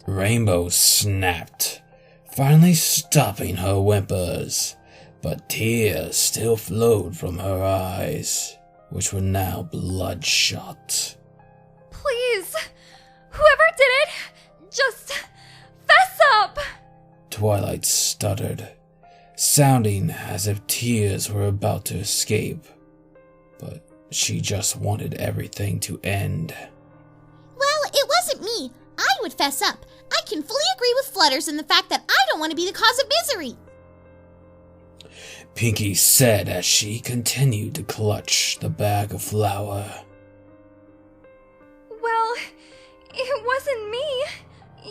Rainbow snapped, finally stopping her whimpers, but tears still flowed from her eyes, which were now bloodshot. Please, whoever did it, just fess up! Twilight stuttered, sounding as if tears were about to escape, but she just wanted everything to end. Well, it wasn't me. I would fess up. I can fully agree with Flutters in the fact that I don't want to be the cause of misery. Pinky said as she continued to clutch the bag of flour. Well, it wasn't me.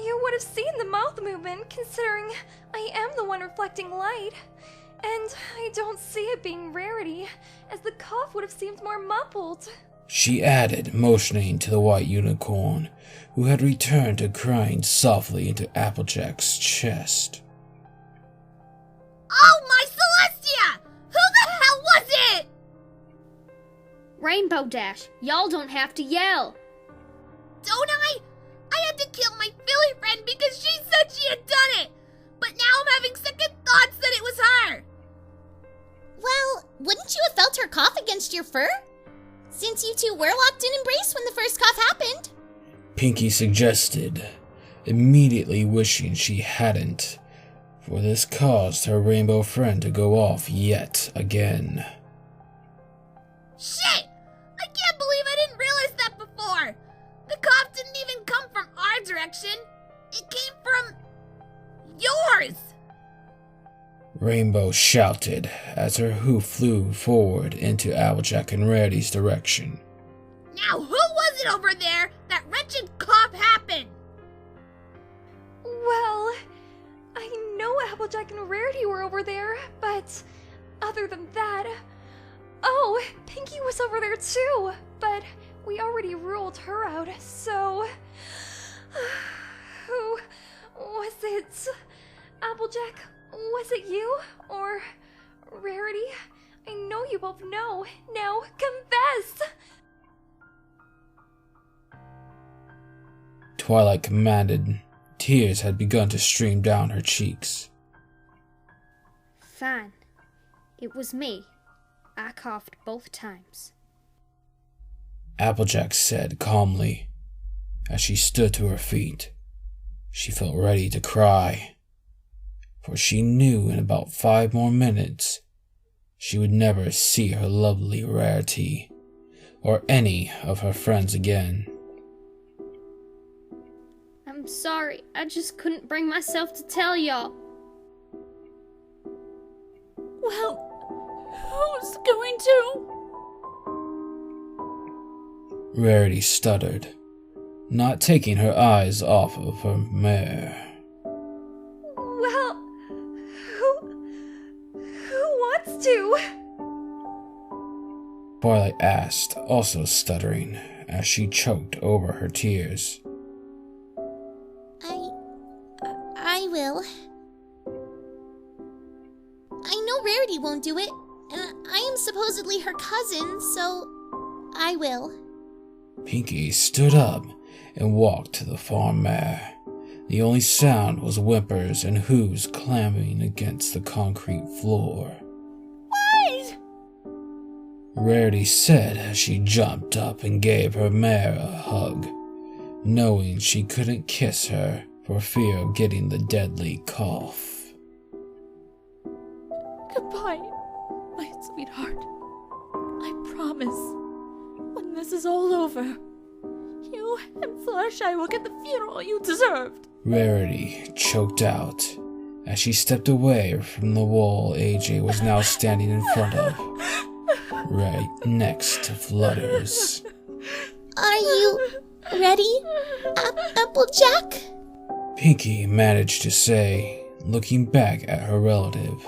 You would have seen the mouth movement, considering I am the one reflecting light. And I don't see it being Rarity, as the cough would have seemed more muffled. She added, motioning to the white unicorn, who had returned to crying softly into Applejack's chest. Oh, my Celestia! Who the hell was it? Rainbow Dash, y'all don't have to yell. Don't I? I had to kill my Philly friend because she said she had done it. But now I'm having second thoughts that it was her. Well, wouldn't you have felt her cough against your fur? Since you two were locked in embrace when the first cough happened. Pinky suggested, immediately wishing she hadn't, for this caused her rainbow friend to go off yet again. Shit! I can't believe I didn't realize that before. The cough didn't even come from our direction. It came from yours. Rainbow shouted as her hoof flew forward into Applejack and Rarity's direction. Now who was it over there that wretched cough happened? Well, I know Applejack and Rarity were over there, but other than that... Oh, Pinky was over there too, but we already ruled her out, so... Who was it? Applejack, was it you? Or Rarity? I know you both know. Now, confess! Twilight commanded. Tears had begun to stream down her cheeks. Fine. It was me. I coughed both times. Applejack said calmly, as she stood to her feet. She felt ready to cry, for she knew in about 5 more minutes she would never see her lovely Rarity or any of her friends again. I'm sorry, I just couldn't bring myself to tell y'all. Well, who's going to? Rarity stuttered, not taking her eyes off of her mare. Well, who wants to? Twilight asked, also stuttering, as she choked over her tears. I will. I know Rarity won't do it. I am supposedly her cousin, so I will. Pinky stood up and walked to the farm mare. The only sound was whimpers and hooves clamming against the concrete floor. What? Rarity said as she jumped up and gave her mare a hug, knowing she couldn't kiss her for fear of getting the deadly cough. Goodbye, my sweetheart. I promise, when this is all over, you and Fluttershy will get the funeral you deserved. Rarity choked out as she stepped away from the wall AJ was now standing in front of, right next to Flutters. Are you ready, Applejack? Pinky managed to say, looking back at her relative.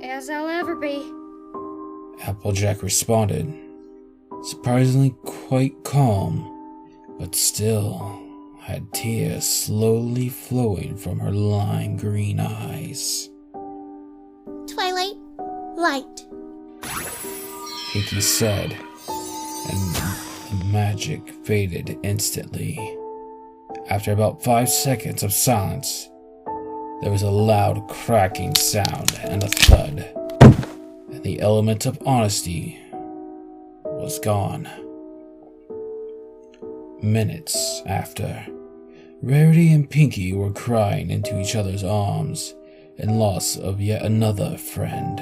As I'll ever be. Applejack responded, surprisingly quite calm, but still had tears slowly flowing from her lime green eyes. Twilight, light. Pinky said, and the magic faded instantly. After about 5 seconds of silence, there was a loud cracking sound and a thud, and the element of honesty was gone. Minutes after, Rarity and Pinky were crying into each other's arms in loss of yet another friend.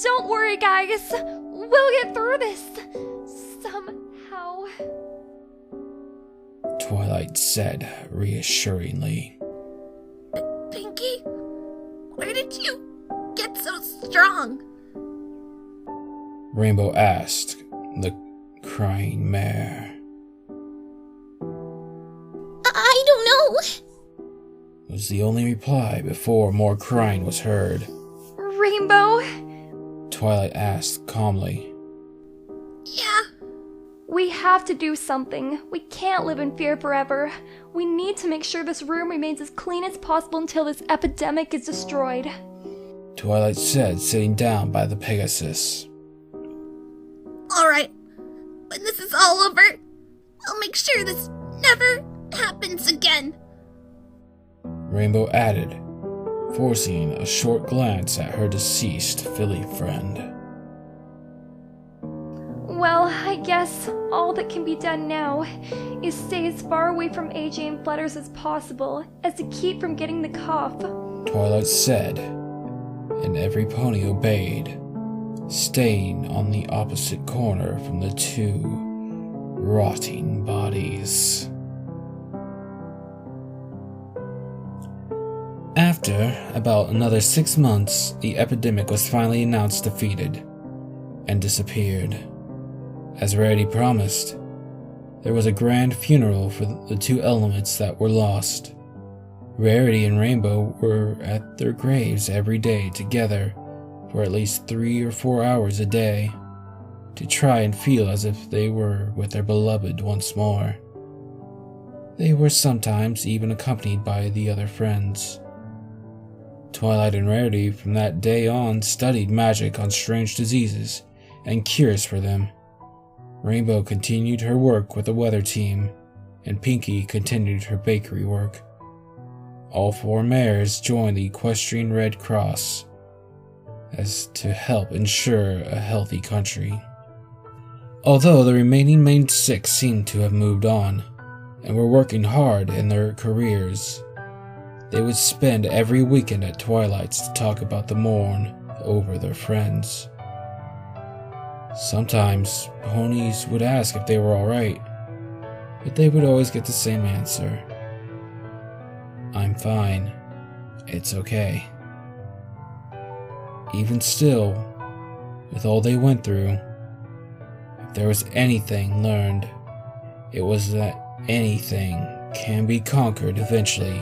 Don't worry, guys. We'll get through this. Somehow. Twilight said reassuringly. Pinky, where did you get so strong? Rainbow asked the crying mare. I don't know. Was the only reply before more crying was heard. Rainbow? Twilight asked calmly. Yeah. We have to do something. We can't live in fear forever. We need to make sure this room remains as clean as possible until this epidemic is destroyed. Twilight said, sitting down by the Pegasus. Alright. When this is all over, I'll make sure this never happens again. Rainbow added, forcing a short glance at her deceased filly friend. Well, I guess all that can be done now is stay as far away from AJ and Flutters as possible, as to keep from getting the cough. Twilight said, and every pony obeyed, staying on the opposite corner from the two rotting bodies. After about another 6 months, the epidemic was finally announced defeated and disappeared. As Rarity promised, there was a grand funeral for the two elements that were lost. Rarity and Rainbow were at their graves every day together for at least 3 or 4 hours a day, to try and feel as if they were with their beloved once more. They were sometimes even accompanied by the other friends. Twilight and Rarity from that day on studied magic on strange diseases and cures for them. Rainbow continued her work with the weather team, and Pinky continued her bakery work. All 4 mares joined the Equestrian Red Cross as to help ensure a healthy country. Although the remaining main 6 seemed to have moved on and were working hard in their careers, they would spend every weekend at Twilight's to talk about the morn over their friends. Sometimes ponies would ask if they were alright, but they would always get the same answer. I'm fine. It's okay. Even still, with all they went through, if there was anything learned, it was that anything can be conquered eventually